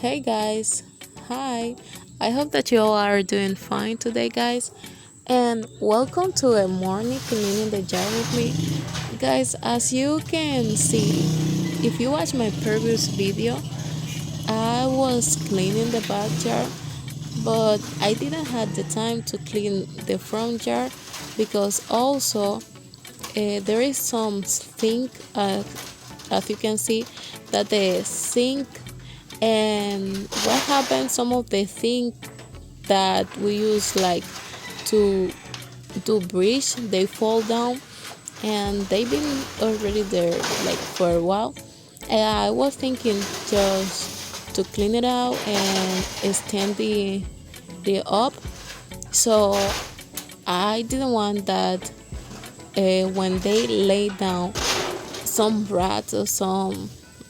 Hey guys, hi. I hope that you all are doing fine today, guys. And welcome to a morning cleaning the jar with me. Guys, as you can see, if you watch my previous video, I was cleaning the back jar, but I didn't have the time to clean the front jar because also there is some sink, as you can see, that the sink and what happens, some of the things that we use like to do bridge, they fall down and they've been already there like for a while, and I was thinking just to clean it out and extend the up, so I didn't want that when they lay down some rats or some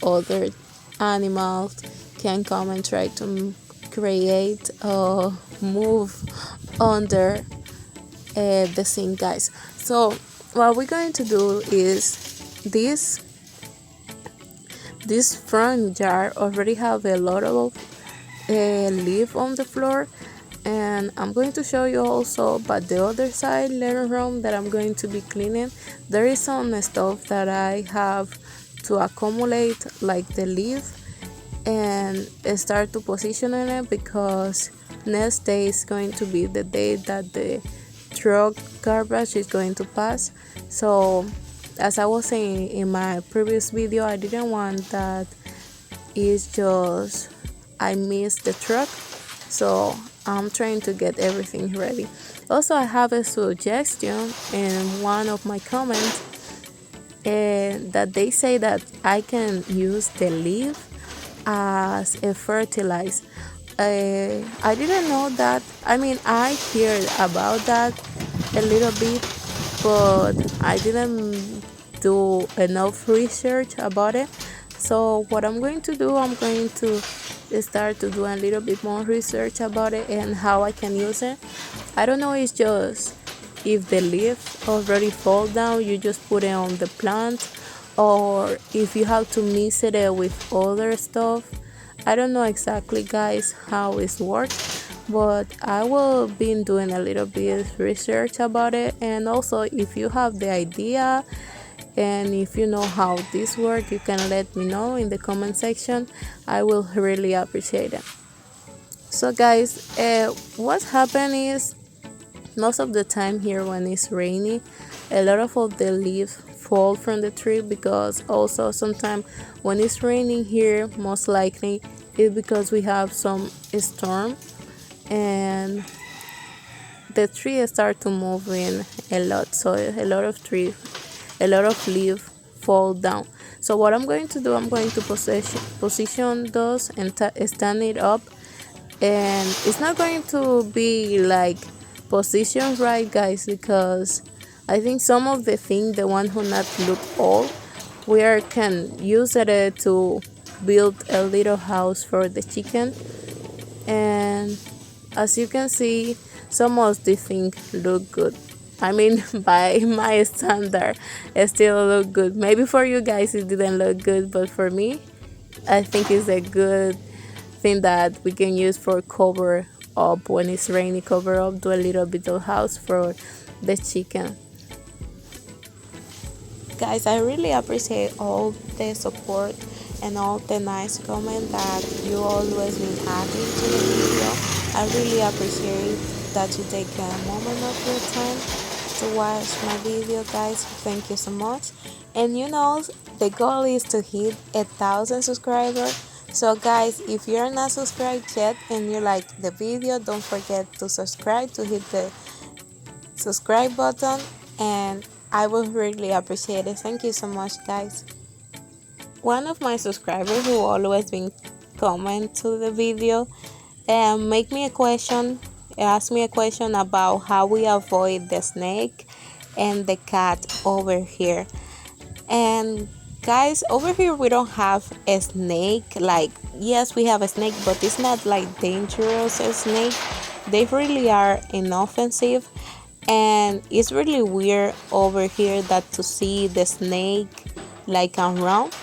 other animals can come and try to create or move under the sink, guys. So what we're going to do is this front jar already have a lot of leaf on the floor, and I'm going to show you also, but the other side living room that I'm going to be cleaning, there is some stuff that I have to accumulate like the leaf and start to position in it, because next day is going to be the day that the truck garbage is going to pass. So as I was saying in my previous video, I didn't want that it's just I missed the truck, so I'm trying to get everything ready. Also, I have a suggestion in one of my comments that they say that I can use the leaf as a fertilizer. I didn't know that. I mean, I heard about that a little bit, but I didn't do enough research about it. So what I'm going to do, I'm going to start to do a little bit more research about it and how I can use it. I don't know, it's just if the leaf already fall down, you just put it on the plant, or if you have to mix it with other stuff. I don't know exactly, guys, how it works, but I will be doing a little bit research about it. And also, if you have the idea and if you know how this works, you can let me know in the comment section. I will really appreciate it. So guys, what happened is, most of the time here when it's rainy, a lot of the leaves fall from the tree, because also sometimes when it's raining here, most likely it's because we have some storm and the tree start to move in a lot, so a lot of leaves fall down. So what I'm going to do, I'm going to position those and stand it up, and it's not going to be like position right, guys, because I think some of the things, the one who not look old, we are can use it to build a little house for the chicken. And as you can see, some of the things look good. I mean, by my standard, it still look good. Maybe for you guys it didn't look good, but for me, I think it's a good thing that we can use for cover up when it's rainy. Cover up, do a little bit of house for the chicken. Guys, I really appreciate all the support and all the nice comments that you always been having to the video. I really appreciate that you take a moment of your time to watch my video, guys. Thank you so much. And you know, the goal is to hit 1,000 subscribers. So guys, if you're not subscribed yet and you like the video, don't forget to subscribe, to hit the subscribe button, and I would really appreciate it. Thank you so much, guys. One of my subscribers who always been comment to the video make me a question, ask me a question about how we avoid the snake and the cat over here. And guys, over here we don't have a snake. Like, yes, we have a snake, but it's not like dangerous a snake. They really are inoffensive, and it's really weird over here that to see the snake like around.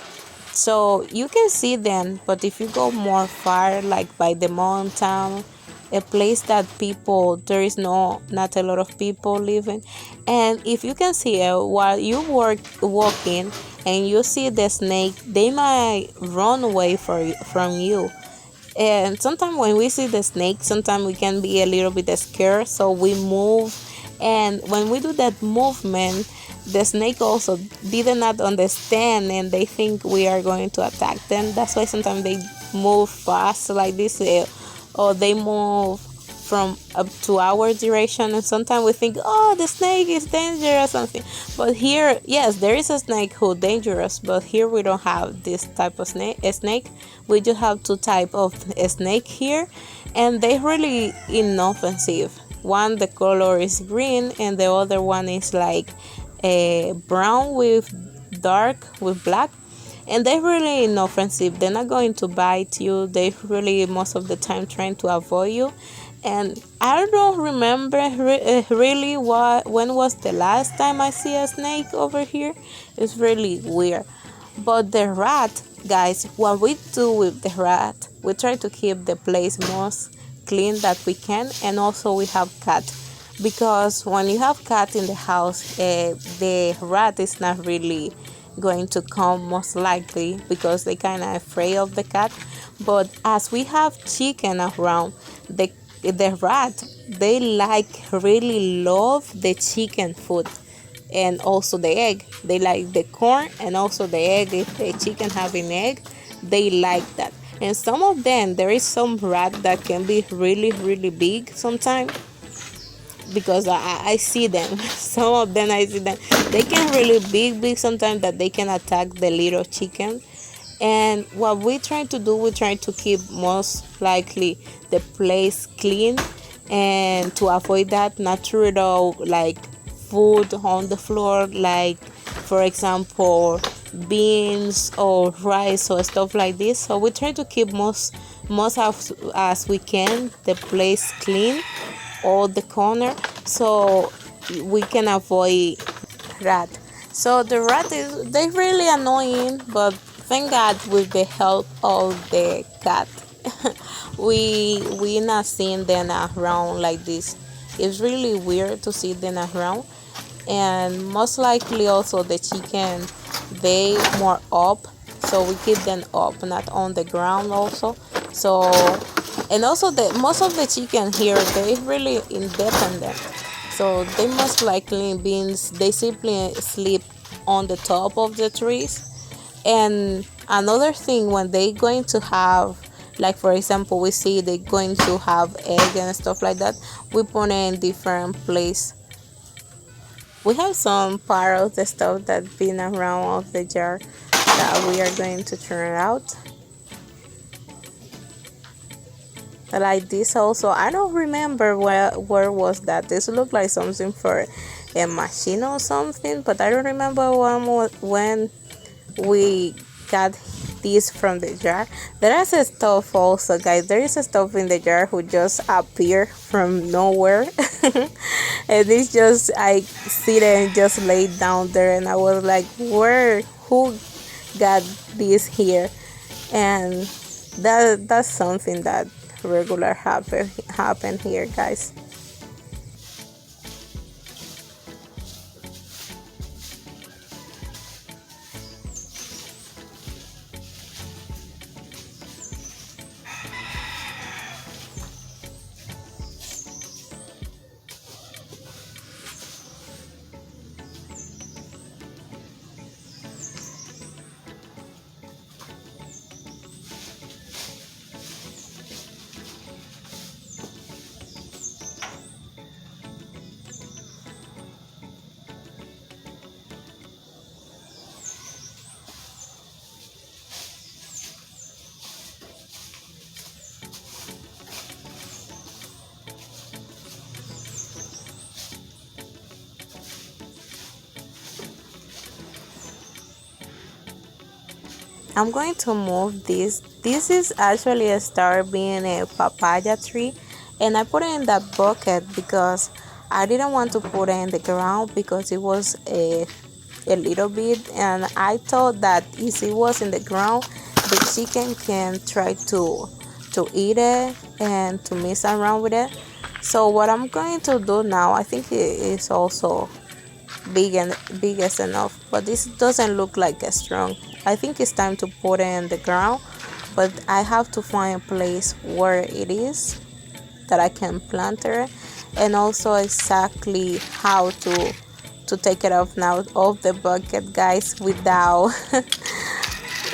So you can see them, but if you go more far, like by the mountain, a place that people there is not a lot of people living, and if you can see it while you walking and you see the snake, they might run away from you. And sometimes when we see the snake, sometimes we can be a little bit scared, so we move. And when we do that movement, the snake also did not understand and they think we are going to attack them. That's why sometimes they move fast like this, or they move from up to our direction, and sometimes we think, oh, the snake is dangerous or something. But here, yes, there is a snake who dangerous, but here we don't have this type of snake. We just have two type of snake here, and they really inoffensive. One, the color is green, and the other one is like a brown with dark with black, and they're really inoffensive. They're not going to bite you. They really most of the time trying to avoid you. And I don't remember really when was the last time I see a snake over here. It's really weird. But the rat, guys, what we do with the rat, we try to keep the place most clean that we can, and also we have cat, because when you have cat in the house, the rat is not really going to come most likely because they kind of afraid of the cat. But as we have chicken around, the rat, they like really love the chicken food, and also the egg. They like the corn and also the egg. If the chicken having egg, they like that. And some of them, there is some rat that can be really really big sometimes, because I see them. Some of them I see them. They can really big sometimes, that they can attack the little chicken. And what we try to do, we try to keep most likely the place clean, and to avoid that natural like food on the floor, like for example beans or rice or stuff like this. So we try to keep most as we can the place clean, all the corner, so we can avoid rat. So the rat is they really annoying, but thank God with the help of the cat, we not seeing them around like this. It's really weird to see them around, and most likely also the chicken, they more up, so we keep them up, not on the ground also. So, and also the most of the chicken here, they really independent, so they most likely beans they simply sleep on the top of the trees. And another thing, when they going to have, like for example we see they going to have egg and stuff like that, we put it in different place. We have some part of the stuff that been around of the jar that we are going to turn out like this. Also, I don't remember where was that. This looked like something for a machine or something, but I don't remember when we got this from the jar. There is a stuff also, guys. There is a stuff in the jar who just appear from nowhere. And it's just, I see it and just laid down there, and I was like, who got this here? And that's something that regular happen here, guys. I'm going to move this. This is actually a star being a papaya tree, and I put it in that bucket because I didn't want to put it in the ground because it was a little bit, and I thought that if it was in the ground, the chicken can try to eat it and to mess around with it. So what I'm going to do now, I think it is also biggest enough, but this doesn't look like a strong. I think it's time to put it in the ground, but I have to find a place where it is that I can plant it, and also exactly how to take it off now of the bucket, guys, without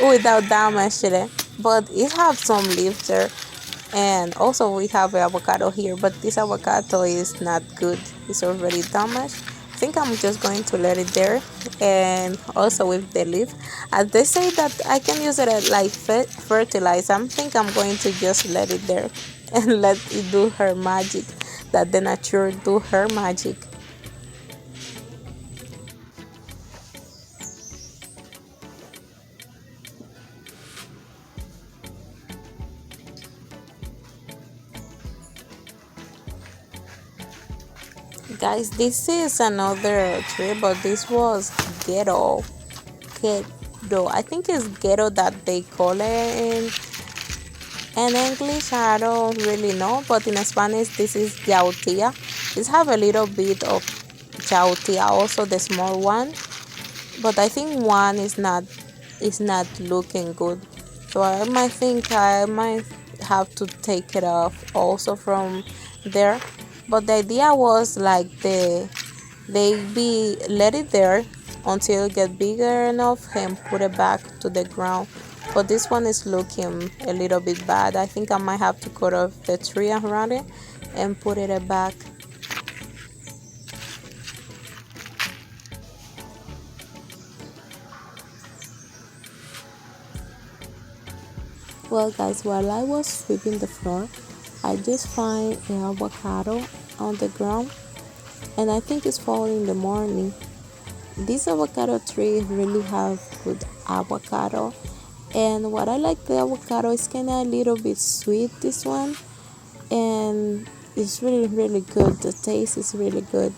without damaging it. But it have some leaves there, and also we have avocado here, but this avocado is not good, it's already damaged. I think I'm just going to let it there, and also with the leaf, as they say that I can use it as like fertilizer. I think I'm going to just let it there and let it do her magic, that the nature do her magic. Guys, this is another tree, but this was ghetto. I think it's ghetto that they call it in English. I don't really know, but in Spanish this is yautía. This have a little bit of yautía, also the small one, but I think one is not looking good. So I might think I might have to take it off also from there. But the idea was like they be let it there until it get bigger enough and put it back to the ground. But this one is looking a little bit bad. I think I might have to cut off the tree around it and put it back. Well, guys, while I was sweeping the floor, I just find an avocado on the ground, and I think it's falling in the morning. This avocado tree really have good avocado, and what I like the avocado is kind of a little bit sweet, this one, and it's really good. The taste is really good.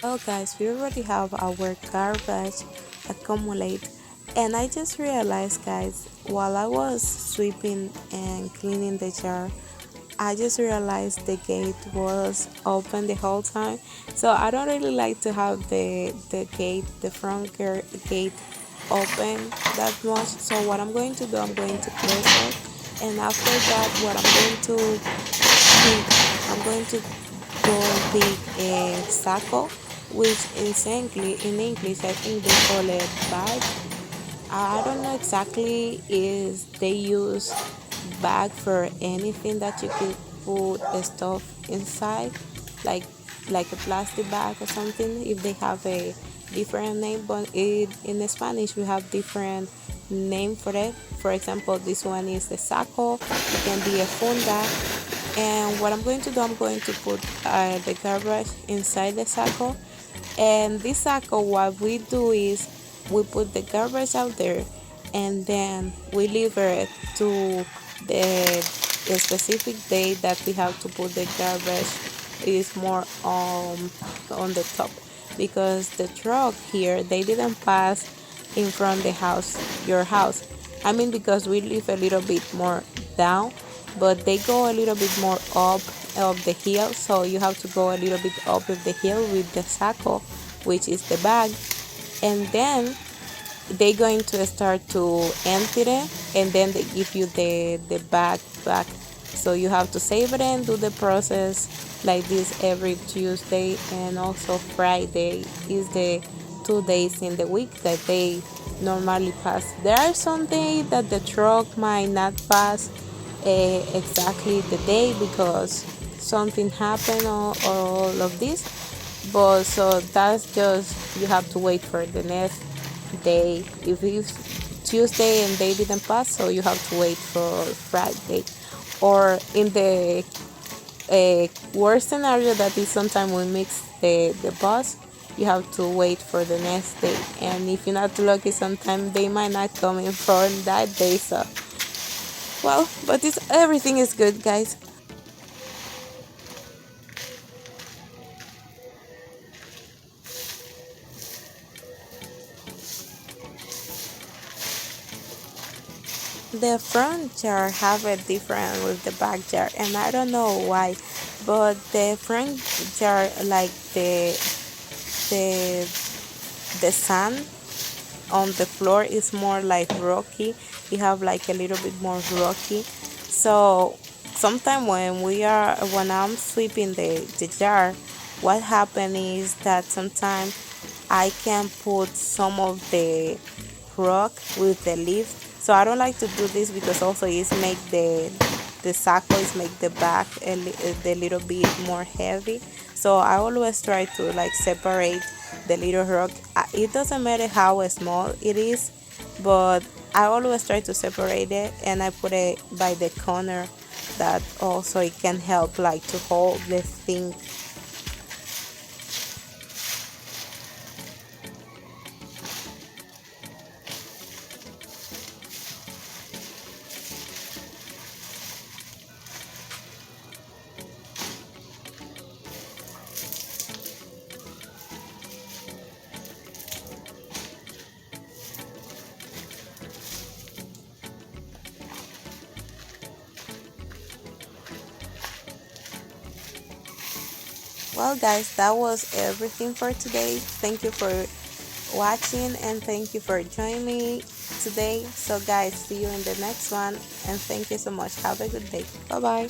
Well, guys, we already have our garbage accumulate, and I just realized, guys, while I was sweeping and cleaning the jar, I just realized the gate was open the whole time. So I don't really like to have the front gate open that much. So what I'm going to do, I'm going to close it, and after that, what I'm going to go pick a saco, which is in English I think they call it bag. I don't know exactly is they use bag for anything that you could put the stuff inside, like like a plastic bag or something. If they have a different name, but in Spanish we have different name for it. For example, this one is the saco. It can be a funda. And what I'm going to do, I'm going to put the garbage inside the saco. And this saco, what we do is we put the garbage out there, and then we leave it to the specific day that we have to put the garbage is more on the top, because the truck here, they didn't pass in front the house, your house. I mean, because we live a little bit more down, but they go a little bit more up of the hill, so you have to go a little bit up of the hill with the saco, which is the bag. And then they're going to start to empty it, and then they give you the bag back. So you have to save it and do the process like this every Tuesday, and also Friday is the 2 days in the week that they normally pass. There are some days that the truck might not pass exactly the day because something happened, or all of this, but so that's just, you have to wait for the next day. If it's Tuesday and they didn't pass, so you have to wait for Friday. Or in the worst scenario, that is sometimes we mix the bus, you have to wait for the next day. And if you're not lucky, sometimes they might not come in for that day. So well, but it's, everything is good, guys. The front jar have a different with the back jar, and I don't know why, but the front jar, like the the sand on the floor is more like rocky. You have like a little bit more rocky. So sometimes when I'm sweeping the jar, what happen is that sometimes I can put some of the rock with the leaf. So I don't like to do this because also it's make the saco is make the back the little bit more heavy. So I always try to like separate the little rock. It doesn't matter how small it is, but I always try to separate it, and I put it by the corner. That also it can help like to hold the thing. Well, guys, that was everything for today. Thank you for watching, and thank you for joining me today. So guys, see you in the next one, and thank you so much. Have a good day. Bye bye.